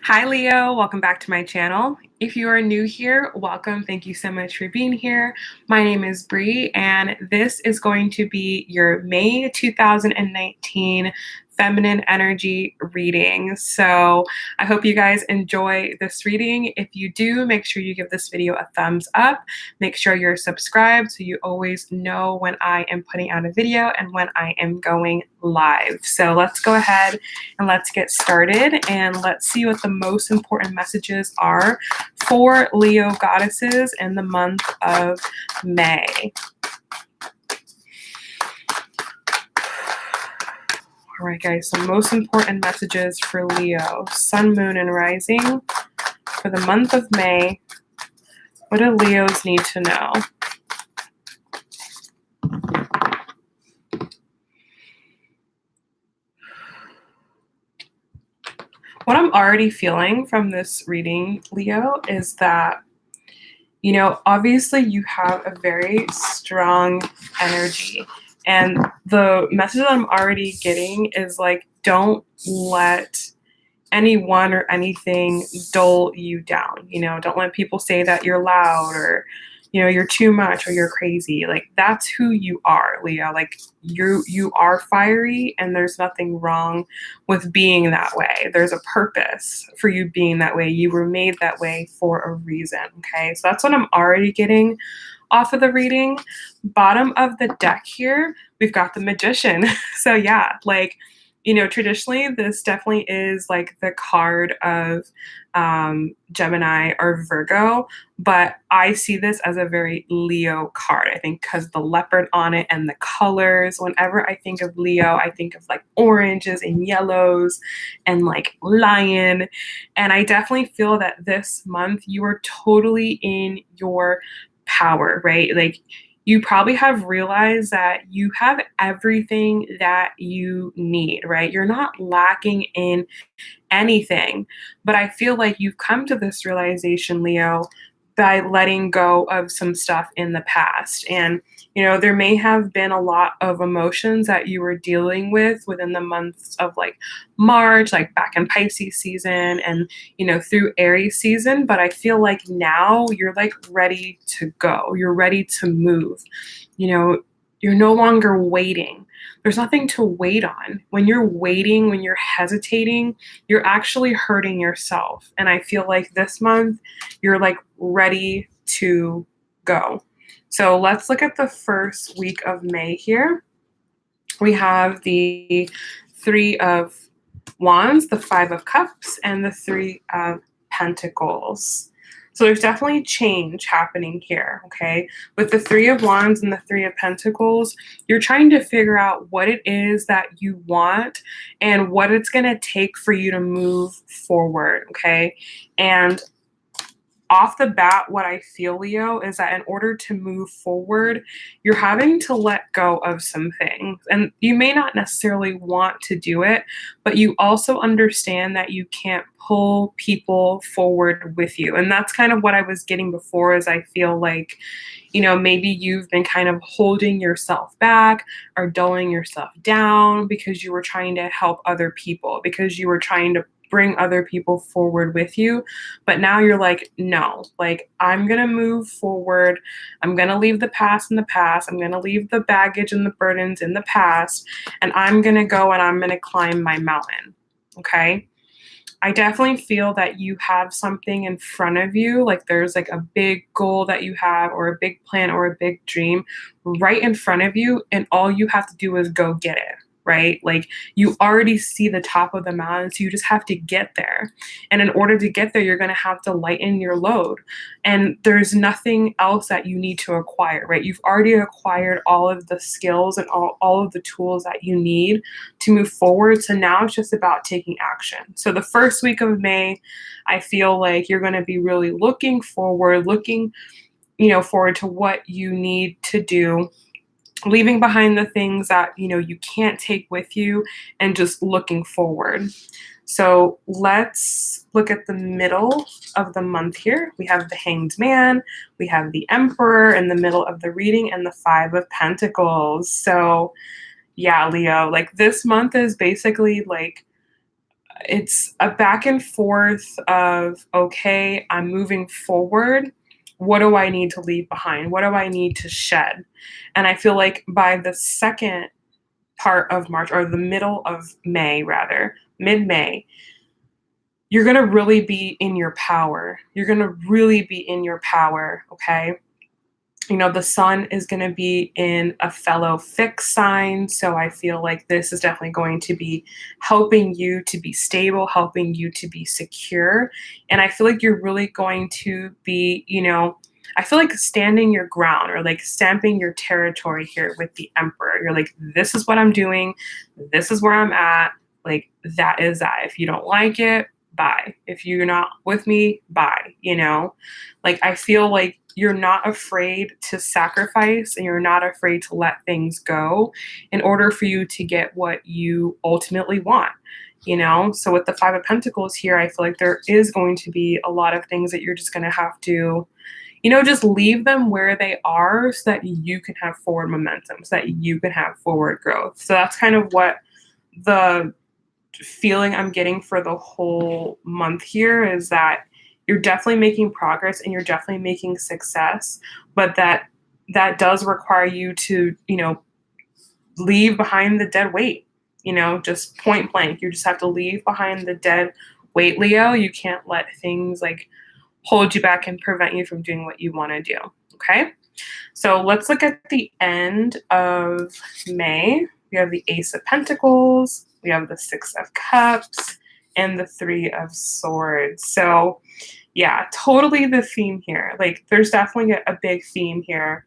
Hi, Leo. Welcome back to my channel. If you are new here, welcome. Thank you so much for being here. My name is Bree, and this is going to be your May 2019 Feminine Energy reading. So I hope you guys enjoy this reading. If you do, make sure you give this video a thumbs up. Make sure you're subscribed so you always know when I am putting out a video and when I am going live. So let's go ahead and let's get started and let's see what the most important messages are for Leo goddesses in the month of May. All right, guys, so most important messages for Leo, Sun, Moon, and Rising for the month of May. What do Leos need to know? What I'm already feeling from this reading, Leo, is that, obviously you have a very strong energy. And the message that I'm already getting is like, don't let anyone or anything dull you down. Don't let people say that you're loud or, you're too much or you're crazy. Like, that's who you are, Leo. Like, you are fiery, and there's nothing wrong with being that way. There's a purpose for you being that way. You were made that way for a reason. Okay, so that's what I'm already getting off of the reading. Bottom of the deck here, we've got the Magician. So yeah, like, traditionally this definitely is like the card of Gemini or Virgo, but I see this as a very Leo card. I think because the leopard on it and the colors, whenever I think of Leo, I think of like oranges and yellows and like lion. And I definitely feel that this month you are totally in your power, right? Like, you probably have realized that you have everything that you need, right? You're not lacking in anything. But I feel like you've come to this realization, Leo, by letting go of some stuff in the past. And, there may have been a lot of emotions that you were dealing with within the months of like March, like back in Pisces season and, through Aries season. But I feel like now you're like ready to go. You're ready to move. You're no longer waiting. There's nothing to wait on. When you're waiting, when you're hesitating, you're actually hurting yourself. And I feel like this month you're like ready to go. So let's look at the first week of May here. We have the Three of Wands, the Five of Cups, and the Three of Pentacles. So there's definitely change happening here, okay? With the Three of Wands and the Three of Pentacles, you're trying to figure out what it is that you want and what it's going to take for you to move forward, okay? And off the bat, what I feel, Leo, is that in order to move forward, you're having to let go of some things. And you may not necessarily want to do it, but you also understand that you can't pull people forward with you. And that's kind of what I was getting before, is I feel like, maybe you've been kind of holding yourself back or dulling yourself down because you were trying to help other people, because you were trying to bring other people forward with you. But now you're like, no, like, I'm going to move forward. I'm going to leave the past in the past. I'm going to leave the baggage and the burdens in the past. And I'm going to go and I'm going to climb my mountain. Okay. I definitely feel that you have something in front of you. Like, there's like a big goal that you have, or a big plan, or a big dream right in front of you. And all you have to do is go get it. Right? Like, you already see the top of the mountain, so you just have to get there. And in order to get there, you're going to have to lighten your load. And there's nothing else that you need to acquire, right? You've already acquired all of the skills and all of the tools that you need to move forward. So now it's just about taking action. So the first week of May, I feel like you're going to be really looking forward, forward to what you need to do, leaving behind the things that you can't take with you, and just looking forward. So let's look at the middle of the month here. We have the Hanged Man, we have the Emperor in the middle of the reading, and the Five of Pentacles. So yeah, Leo, like, this month is basically like it's a back and forth of, okay, I'm moving forward. What do I need to leave behind? What do I need to shed? And I feel like by the second part of March, or the middle of May, rather, mid May, you're going to really be in your power. You're going to really be in your power. Okay. The sun is going to be in a fellow fixed sign. So I feel like this is definitely going to be helping you to be stable, helping you to be secure. And I feel like you're really going to be, I feel like standing your ground, or like stamping your territory here with the Emperor. You're like, this is what I'm doing. This is where I'm at. Like, that is that. If you don't like it, bye. If you're not with me, bye. Like, I feel like you're not afraid to sacrifice, and you're not afraid to let things go in order for you to get what you ultimately want. So with the Five of Pentacles here, I feel like there is going to be a lot of things that you're just going to have to, just leave them where they are so that you can have forward momentum, so that you can have forward growth. So that's kind of what the feeling I'm getting for the whole month here is, that you're definitely making progress and you're definitely making success, but that does require you to, leave behind the dead weight, just point blank. You just have to leave behind the dead weight, Leo. You can't let things like hold you back and prevent you from doing what you want to do. Okay. So let's look at the end of May. We have the Ace of Pentacles, we have the Six of Cups, and the Three of Swords. So yeah, totally the theme here. Like, there's definitely a big theme here.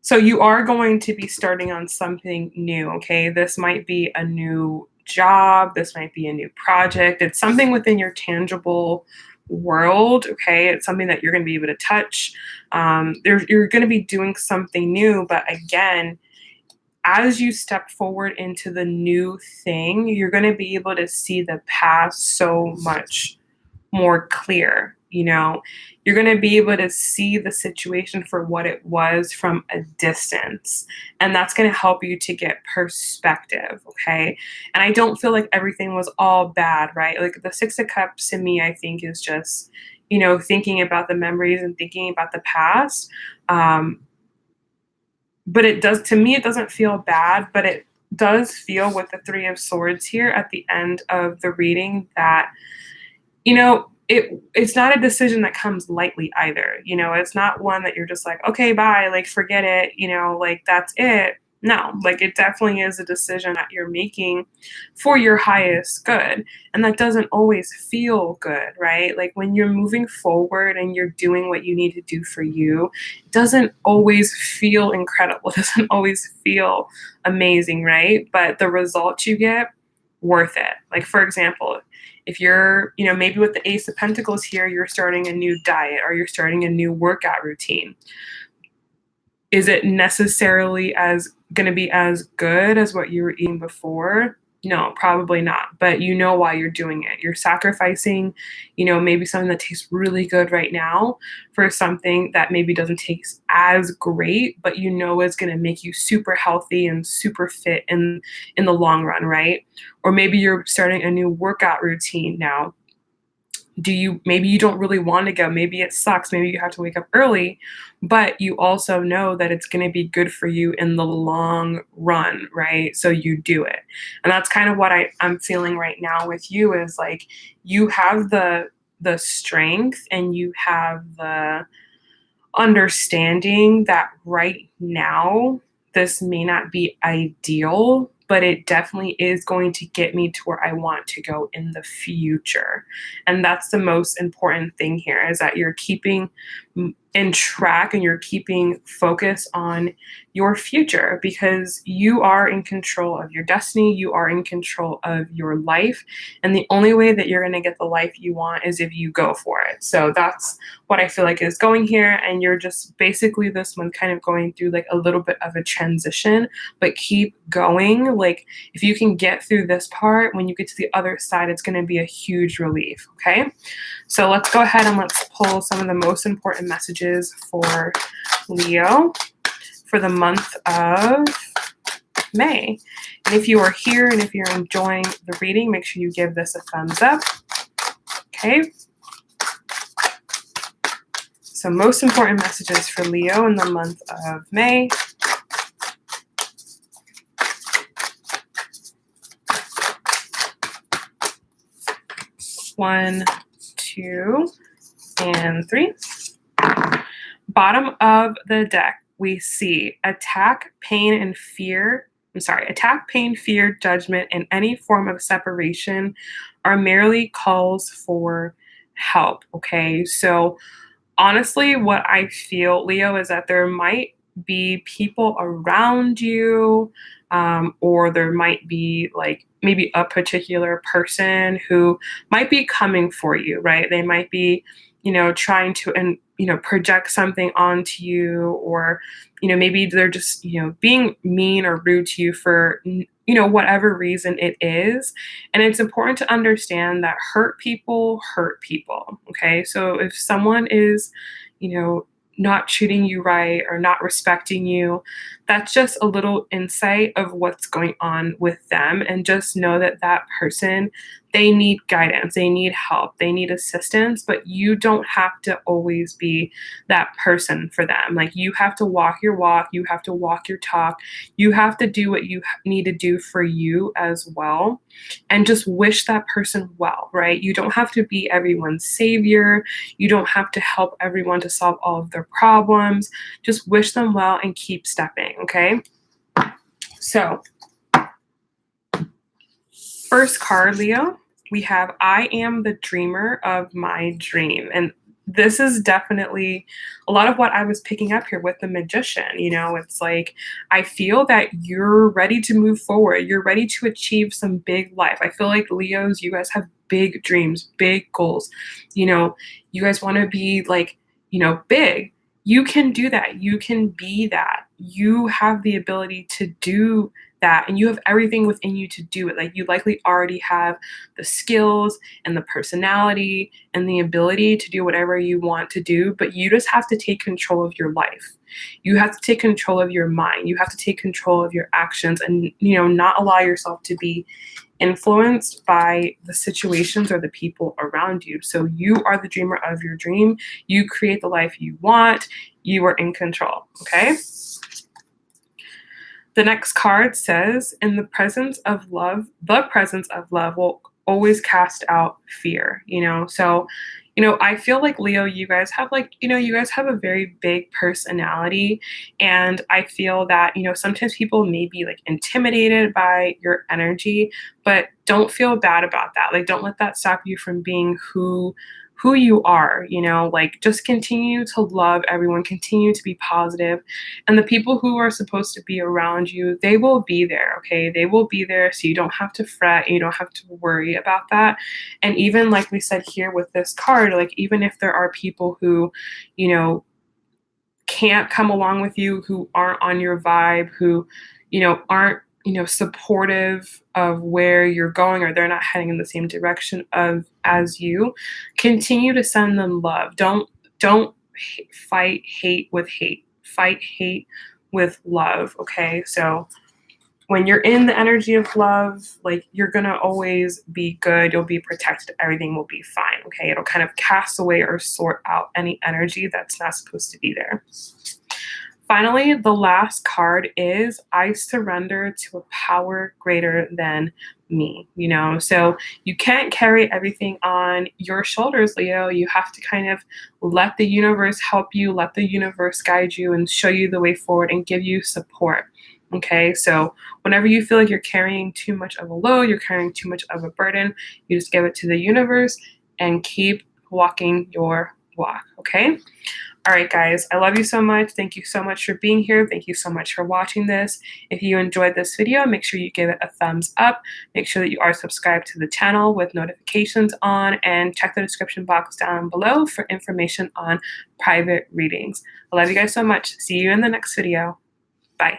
So you are going to be starting on something new, okay? This might be a new job. This might be a new project. It's something within your tangible world, okay? It's something that you're going to be able to touch. You're going to be doing something new, but again, as you step forward into the new thing, you're going to be able to see the past so much more clear. You're going to be able to see the situation for what it was from a distance, and that's going to help you to get perspective. Okay. And I don't feel like everything was all bad, right? Like, the Six of Cups to me, I think, is just, thinking about the memories and thinking about the past. But it doesn't feel bad, but it does feel, with the Three of Swords here at the end of the reading, that, it's not a decision that comes lightly either. It's not one that you're just like, okay, bye, like, forget it, like, that's it. No, like, it definitely is a decision that you're making for your highest good. And that doesn't always feel good, right? Like, when you're moving forward and you're doing what you need to do for you, it doesn't always feel incredible. It doesn't always feel amazing, right? But the results you get, worth it. Like, for example, if you're, maybe with the Ace of Pentacles here, you're starting a new diet, or you're starting a new workout routine. Is it necessarily going to be as good as what you were eating before? No, probably not. But you know why you're doing it. You're sacrificing, maybe something that tastes really good right now for something that maybe doesn't taste as great, but is going to make you super healthy and super fit in the long run, right? Or maybe you're starting a new workout routine now. Maybe you don't really want to go, maybe it sucks, maybe you have to wake up early, but you also know that it's going to be good for you in the long run, right? So you do it. And that's kind of what I'm feeling right now with you, is like, you have the strength, and you have the understanding that right now this may not be ideal, but it definitely is going to get me to where I want to go in the future. And that's the most important thing here, is that you're keeping in track and you're keeping focus on your future, because you are in control of your destiny. You are in control of your life. And the only way that you're going to get the life you want is if you go for it. So that's what I feel like is going here. And you're just basically this one kind of going through like a little bit of a transition, but keep going. Like, if you can get through this part, when you get to the other side, it's going to be a huge relief. Okay. So let's go ahead and let's pull some of the most important messages for Leo for the month of May. And if you are here and if you're enjoying the reading, make sure you give this a thumbs up. Okay. So most important messages for Leo in the month of May. One, two, and three. Bottom of the deck, we see attack, pain, and fear. Attack, pain, fear, judgment, and any form of separation are merely calls for help. Okay, so honestly, what I feel, Leo, is that there might be people around you, or there might be like maybe a particular person who might be coming for you, right? They might be, trying to, and, project something onto you, or, maybe they're just, being mean or rude to you for, whatever reason it is. And it's important to understand that hurt people hurt people. Okay. So if someone is, not treating you right or not respecting you, that's just a little insight of what's going on with them. And just know that that person, they need guidance, they need help, they need assistance, but you don't have to always be that person for them. Like, you have to walk your walk, you have to walk your talk, you have to do what you need to do for you as well. And just wish that person well, right? You don't have to be everyone's savior. You don't have to help everyone to solve all of their problems. Just wish them well and keep stepping, okay? So, first card, Leo, we have I am the dreamer of my dream. And this is definitely a lot of what I was picking up here with the Magician. It's like, I feel that you're ready to move forward. You're ready to achieve some big life. I feel like Leos, you guys have big dreams, big goals. You guys want to be like, big. You can do that. You can be that. You have the ability to do that, and you have everything within you to do it. Like, you likely already have the skills and the personality and the ability to do whatever you want to do, but you just have to take control of your life. You have to take control of your mind. You have to take control of your actions, and not allow yourself to be influenced by the situations or the people around you. So you are the dreamer of your dream. You create the life you want. You are in control. Okay. The next card says, in the presence of love will always cast out fear. So, I feel like, Leo, you guys have a very big personality. And I feel that, sometimes people may be like intimidated by your energy, but don't feel bad about that. Like, don't let that stop you from being who you are. Like, just continue to love everyone, continue to be positive, and the people who are supposed to be around you, they will be there. Okay, they will be there, so you don't have to fret, you don't have to worry about that. And even like we said here with this card, like, even if there are people who can't come along with you, who aren't on your vibe, who aren't supportive of where you're going, or they're not heading in the same direction as you, continue to send them love. Don't fight hate with hate. Fight hate with love. Okay, so when you're in the energy of love, like, you're gonna always be good, you'll be protected, everything will be fine. Okay, it'll kind of cast away or sort out any energy that's not supposed to be there. Finally, the last card is I surrender to a power greater than me. So you can't carry everything on your shoulders, Leo. You have to kind of let the universe help you, let the universe guide you and show you the way forward and give you support. Okay, so whenever you feel like you're carrying too much of a load, you're carrying too much of a burden, you just give it to the universe and keep walking your walk. Okay. All right, guys, I love you so much. Thank you so much for being here. Thank you so much for watching this. If you enjoyed this video, make sure you give it a thumbs up. Make sure that you are subscribed to the channel with notifications on, and check the description box down below for information on private readings. I love you guys so much. See you in the next video. Bye.